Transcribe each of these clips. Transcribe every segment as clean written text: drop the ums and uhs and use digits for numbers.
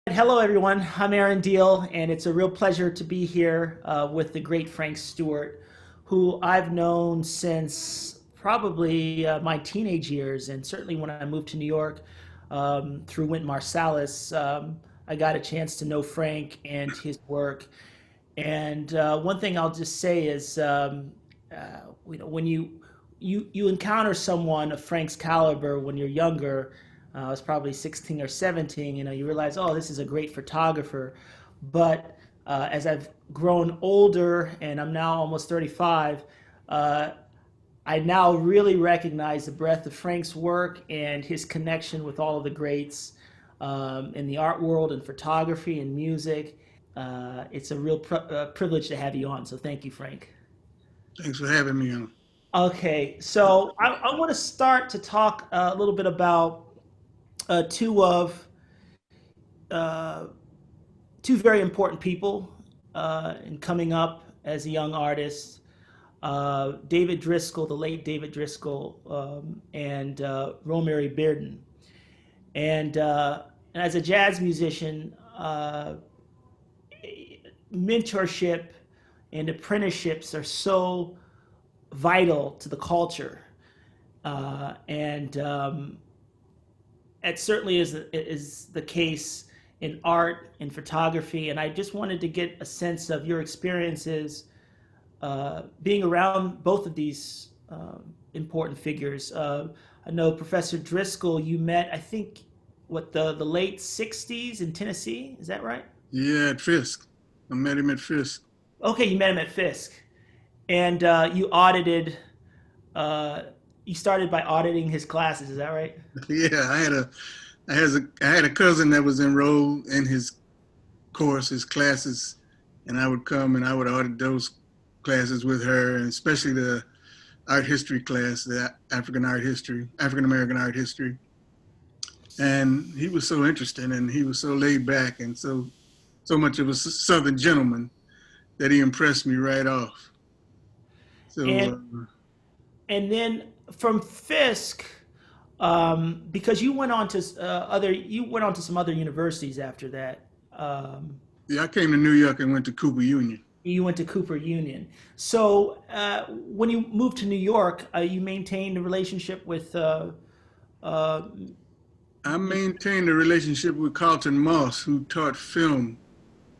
Hello, everyone. I'm Aaron Diehl, and it's a real pleasure to be here with the great Frank Stewart, who I've known since probably my teenage years, and certainly when I moved to New York through Wynton Marsalis, I got a chance to know Frank and his work. And one thing I'll just say is, when you encounter someone of Frank's caliber when you're younger, I was probably 16 or 17. You realize, oh, this is a great photographer. But as I've grown older, and I'm now almost 35, uh, I now really recognize the breadth of Frank's work and his connection with all of the greats in the art world and photography and music. It's a real privilege to have you on. So thank you, Frank. Thanks for having me on. Okay, so I want to start to talk a little bit about two of uh, two very important people in coming up as a young artist. David Driscoll, the late David Driscoll, and Romary Bearden. And as a jazz musician, mentorship and apprenticeships are so vital to the culture. And it certainly is the case in art and photography. And I just wanted to get a sense of your experiences being around both of these important figures. I know Professor Driscoll, you met, I think, what the late '60s in Tennessee. Is that right? Yeah, at Fisk. I met him at Fisk. Okay, you met him at Fisk, and you audited. Uh, you started by auditing his classes. Is that right? Yeah, I had a cousin that was enrolled in his course, his classes, and I would come and I would audit those classes with her, and especially the art history class, the African American art history. And he was so interesting, and he was so laid back, and so much of a Southern gentleman that he impressed me right off. And So and then from Fisk, because you went on to some other universities after that. yeah, I came to New York and went to Cooper Union. You went to Cooper Union. So when you moved to New York, you maintained a relationship with. Uh, I maintained a relationship with Carlton Moss, who taught film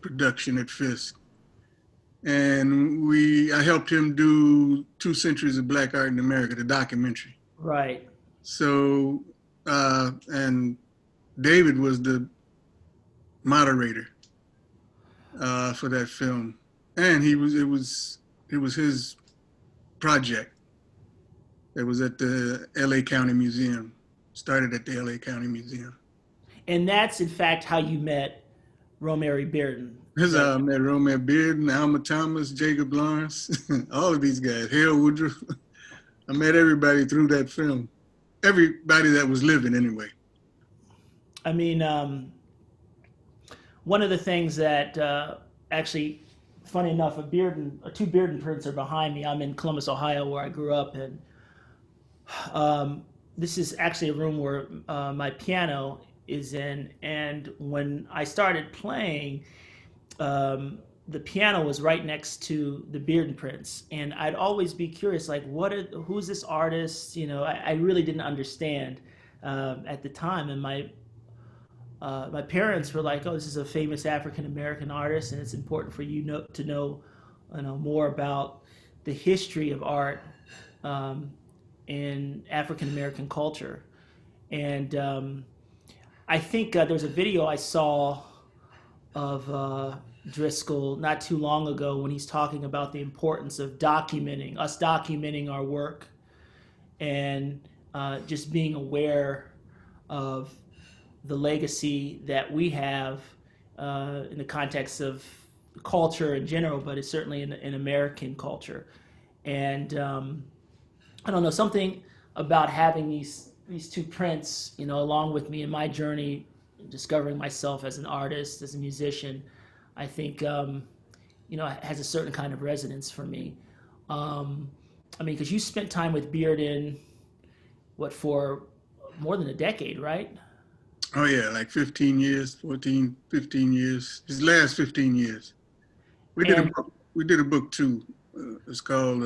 production at Fisk. And I helped him do 2 Centuries of Black Art in America, the documentary. right. So, and David was the moderator for that film. And it was his project that was at the LA County Museum, started at the LA County Museum. And that's in fact how you met Romary Bearden. His That met Romeo Bearden, Alma Thomas, Jacob Lawrence, all of these guys, Hale Woodruff. I met everybody through that film. Everybody that was living anyway. I mean, one of the things that actually, funny enough, two Bearden prints are behind me. I'm in Columbus, Ohio, where I grew up, and this is actually a room where my piano is in. And when I started playing, the piano was right next to the Bearden prints, and I'd always be curious, like, who's this artist? I really didn't understand at the time, and my parents were like, "Oh, this is a famous African American artist, and it's important for to know, more about the history of art um, in African American culture." And I think there's a video I saw of Driscoll not too long ago when he's talking about the importance of documenting our work, and just being aware of the legacy that we have in the context of culture in general, but it's certainly in American culture. And I don't know, something about having these two prints, along with me in my journey, discovering myself as an artist, as a musician. I think has a certain kind of resonance for me. Um, I mean, because you spent time with Bearden, what, for more than a decade, right? Oh yeah, like 15 years, 14, 15 years. His last 15 years. We did a And book. We did a book too. It's called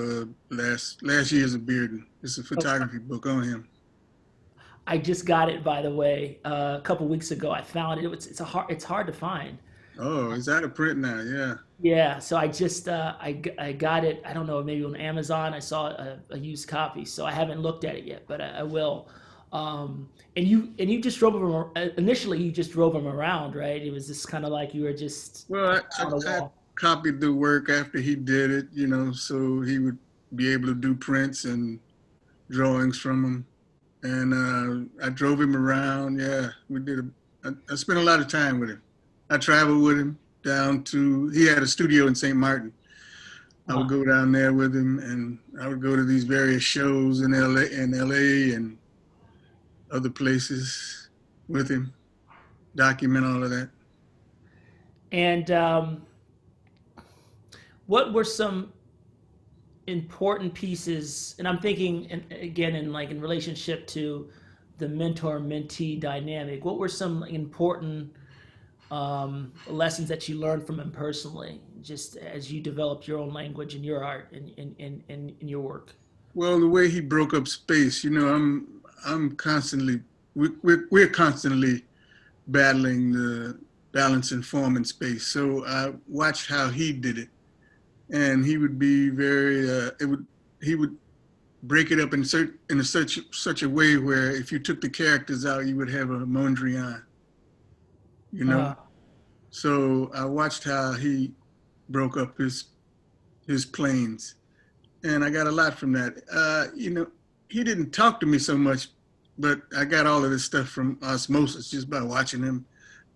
Last Years of Bearden. It's a oh, photography book on him. I just got it, by the way, a couple weeks ago. I found it. It's hard to find. Oh, it's out of print now. Yeah. Yeah, so I just I got it. I don't know, maybe on Amazon. I saw a used copy, so I haven't looked at it yet, but I will. And you just drove him initially. You just drove him around, right? It was just kind of like you were just Well, on a I wall. copied the work after he did it, so he would be able to do prints and drawings from them. And I drove him around. Yeah, we did. I spent a lot of time with him. I traveled with him down to. He had a studio in St. Martin. I would Uh, go down there with him, and I would go to these various shows in LA, and other places with him, document all of that. and what were some important pieces? And I'm thinking, and again, in relationship to the mentor mentee dynamic. What were some important lessons that you learned from him personally, just as you developed your own language and your art and in your work? Well, the way he broke up space, I'm constantly, we're constantly battling the balance and form in space. So I watched how he did it, and he would be very, he would break it up in such a way where if you took the characters out, you would have a Mondrian, you know. Uh, So I watched how he broke up his planes, and I got a lot from that. He didn't talk to me so much, but I got all of this stuff from osmosis just by watching him,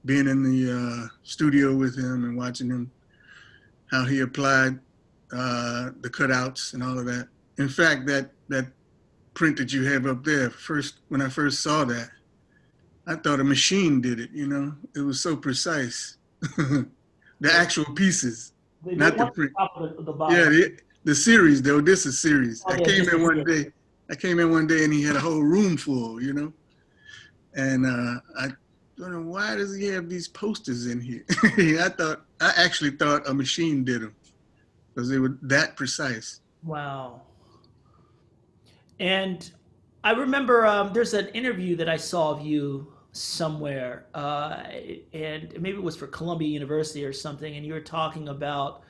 being in the studio with him, and watching him how he applied the cutouts and all of that. In fact, that print that you have up there, first when I first saw that, I thought a machine did it. It was so precise. The the, actual pieces, the not the one at print. the top of the Yeah, bottom. the series though. This is series. Oh yeah, this is it. I came in one day and he had a whole room full, and I don't know why does he have these posters in here. I actually thought a machine did them because they were that precise. Wow. And I remember there's an interview that I saw of you somewhere, and maybe it was for Columbia University or something, and you were talking about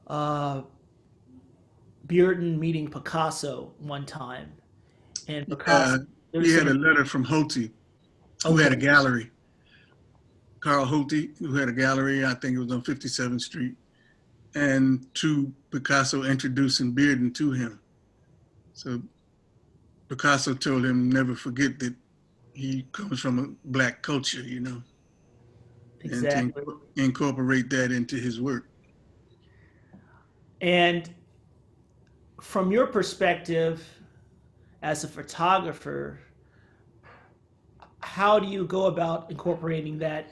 uh, Bearden meeting Picasso one time, and Picasso. Uh, They were he had a saying, letter from Hoti, who had a okay, gallery. Carl Hoti, who had a gallery, I think it was on 57th Street, and to Picasso introducing Bearden to him. So Picasso told him never forget that he comes from a black culture, and to exactly. incorporate that into his work. And from your perspective as a photographer, how do you go about incorporating that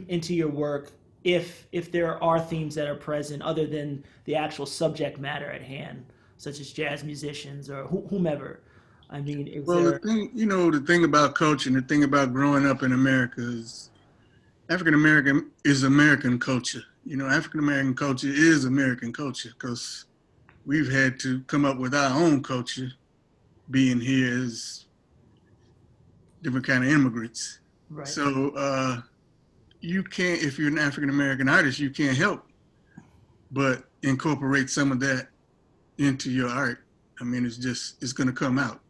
into your work if there are themes that are present other than the actual subject matter at hand, such as jazz musicians or whomever? I mean, is Well, there the thing about culture and the thing about growing up in America is African American is American culture. African American culture is American culture because we've had to come up with our own culture being here as different kind of immigrants. right? So you can't, if you're an African American artist, you can't help but incorporate some of that into your art. I mean, it's going to come out.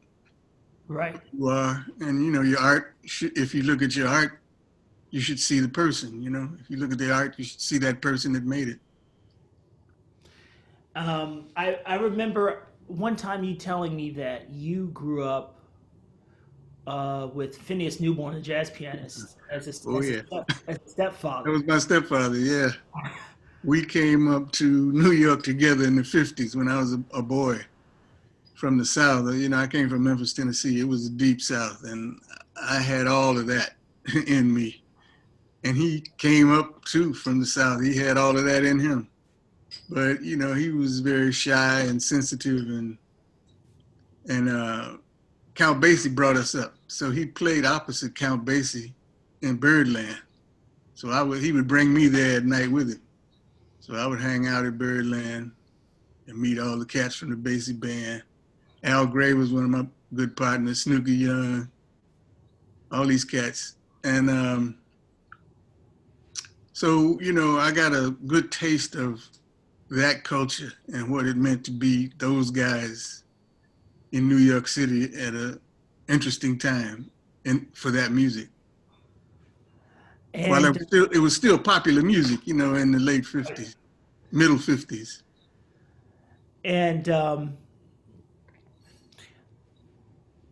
Right. You are, and your art. If you look at your art, you should see the person. If you look at the art, you should see that person that made it. I remember one time you telling me that you grew up with Phineas Newborn, the jazz pianist, Oh yeah, as a that stepfather. was my stepfather. Yeah, we came up to New York together in the '50s when I was a boy from the South. I came from Memphis, Tennessee. It was the deep South, and I had all of that in me. And he came up too from the South. He had all of that in him. But he was very shy and sensitive, and Count Basie brought us up. So he played opposite Count Basie in Birdland. So he would bring me there at night with him. So I would hang out at Birdland and meet all the cats from the Basie band. Al Gray was one of my good partners, Snooky Young, all these cats. And so, I got a good taste of that culture and what it meant to be those guys in New York City at an interesting time for that music. While And it was still popular music, in the late 50s, middle 50s. and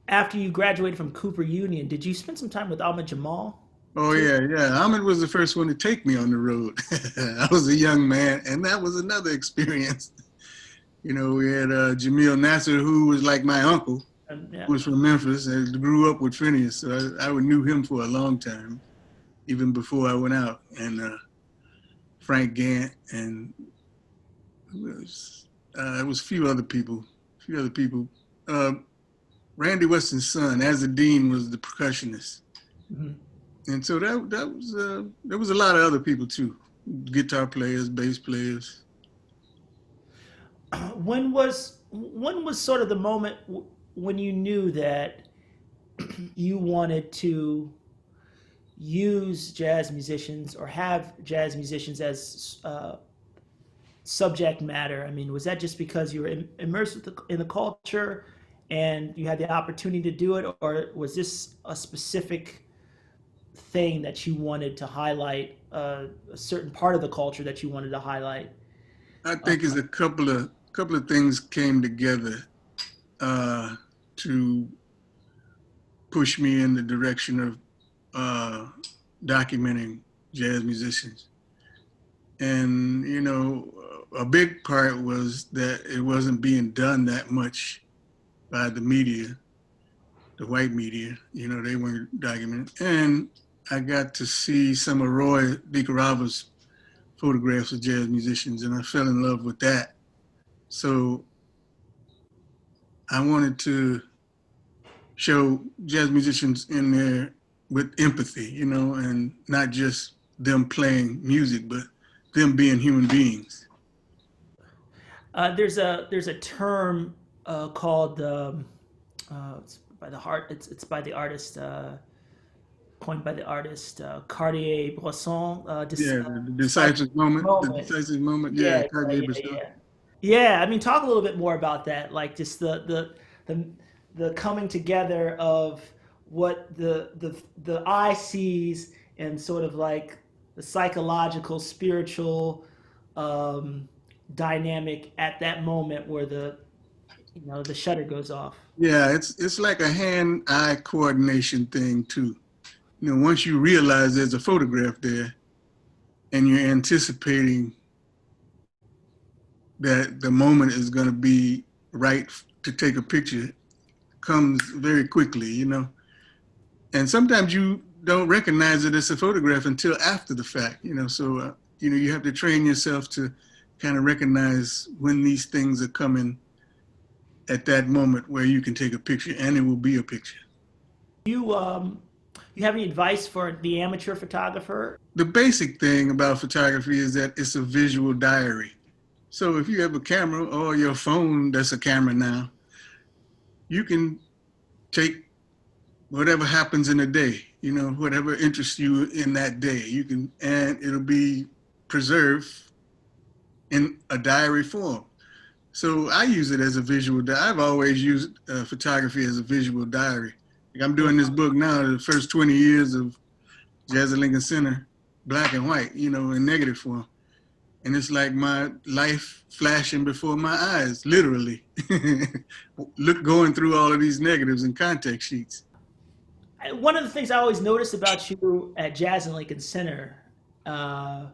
after you graduated from Cooper Union, did you spend some time with Ahmad Jamal Oh too? yeah, yeah. Ahmed was the first one to take me on the road. I was a young man, and that was another experience. We had Jamil Nasser, who was like my uncle, Yeah. who was from Memphis, and grew up with Phineas. So I knew him for a long time, even before I went out. And Frank Gant, and it was a few other people. A few other people. Uh, Randy Weston's son, Azadine, was the percussionist. Mhm. And so that was there was a lot of other people too, guitar players, bass players. When was sort of the moment when you knew that you wanted to use jazz musicians or have jazz musicians as subject matter? I mean, was that just because you were immersed in the culture and you had the opportunity to do it, or was this a specific thing that you wanted to highlight, a certain part of the culture that you wanted to highlight? I think as a couple of things came together uh, to push me in the direction of uh, documenting jazz musicians. And a big part was that it wasn't being done that much by the media, the white media. They weren't documenting. And I got to see some of Roy DiCarava's photographs of jazz musicians, and I fell in love with that. So I wanted to show jazz musicians in there with empathy, and not just them playing music, but them being human beings. There's a term called it's by the heart. It's by the artist, coined by the artist Cartier-Bresson. Yeah, the Decisive decisive moment, the Moment. decisive moment. Yeah, Yeah, yeah, yeah, Cartier-Bresson. yeah. Yeah, I mean, talk a little bit more about that, like just the the coming together of what the eye sees and sort of like the psychological, spiritual um, dynamic at that moment where the shutter goes off. Yeah, it's like a hand-eye coordination thing too. Once you realize there's a photograph there and you're anticipating that the moment is going to be right to take a picture comes very quickly. And sometimes you don't recognize it as a photograph until after the fact. So you have to train yourself to kind of recognize when these things are coming at that moment where you can take a picture and it will be a picture. You have any advice for the amateur photographer? The basic thing about photography is that it's a visual diary. So if you have a camera or your phone that's a camera now, you can take whatever happens in a day, whatever interests you in that day, and it'll be preserved in a diary form. So I use it as a visual diary. I've always used photography as a visual diary. Like I'm doing this book now, the first 20 years of Jazz at Lincoln Center, black and white, in negative form. And it's like my life flashing before my eyes, literally. Going through all of these negatives and context sheets. One of the things I always noticed about you at Jazz and Lincoln Center uh,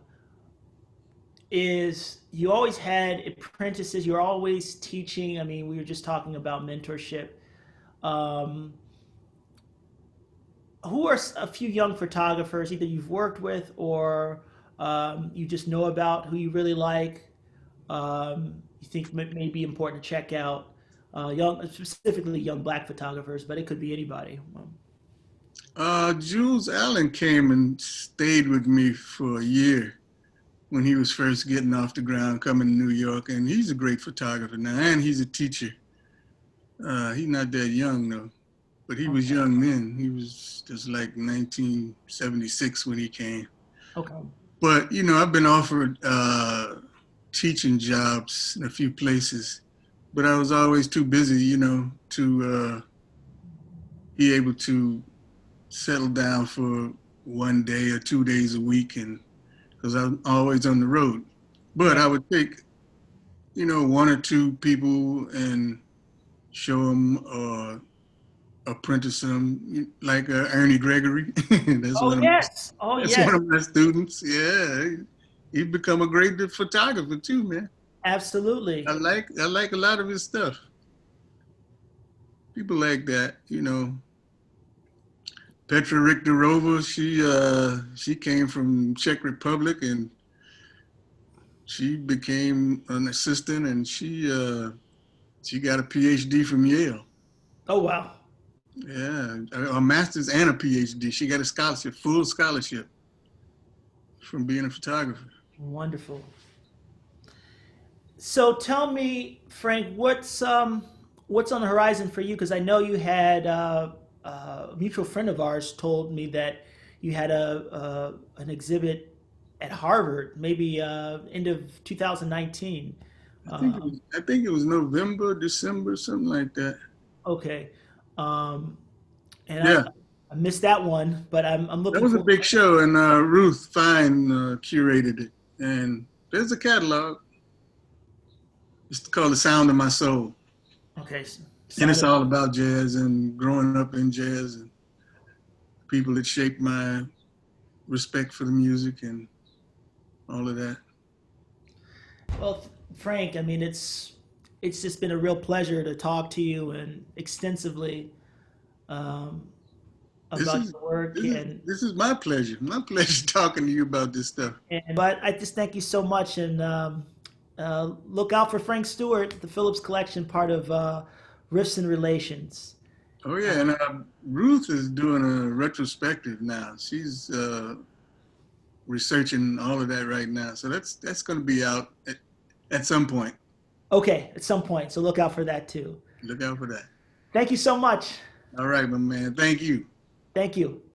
is you always had apprentices. You're always teaching. I mean, we were just talking about mentorship. Um, who are a few young photographers either you've worked with or you just know about who you really like? You think may be important to check out? Young, specifically young black photographers, but it could be anybody. Jules Allen came and stayed with me for a year when he was first getting off the ground coming to New York, and he's a great photographer now, and he's a teacher. He's not that young though, but he was Okay. young then. He was just like 1976 when he came. Okay. But you know, I've been offered teaching jobs in a few places, but I was always too busy, you know, to be able to settle down for 1 day or 2 days a week, and because I'm always on the road. But Yeah. I would take, you know, one or two people and show them or apprentice them, like Ernie Gregory. that's Oh one of my, yes. Oh that's yes. one of my students. Yeah, he's become a great photographer too, man. Absolutely. I like a lot of his stuff. People like that, you know. Petra Richterova, she came from Czech Republic and she became an assistant and she got a PhD from Yale. Oh wow. Yeah, a master's and a PhD. She got a scholarship, full scholarship from being a photographer. Wonderful. So tell me, Frank, what's on the horizon for you? Because I know you had a mutual friend of ours told me that you had a an exhibit at Harvard, maybe end of 2019. Um, I think it was November, December, something like that. okay, um, and Yeah, I missed that one, but I'm that looking was a forward. big show, and Ruth Fine curated it. And there's a catalog. It's called "The Sound of My Soul," Okay, and sound it's of all about jazz and growing up in jazz and people that shaped my respect for the music and all of that. well, Frank. I mean, it's just been a real pleasure to talk to you and extensively um, This about is your work this is my pleasure. My pleasure talking to you about this stuff. and but I just thank you so much and look out for Frank Stewart, the Phillips Collection, part of Riffs and Relations. Oh Uh, yeah, and Ruth is doing a retrospective now. She's researching all of that right now, so that's going to be out at some point. okay, at some point, so look out for that too. Look out for that. Thank you so much. All right, my man. Thank you. Thank you.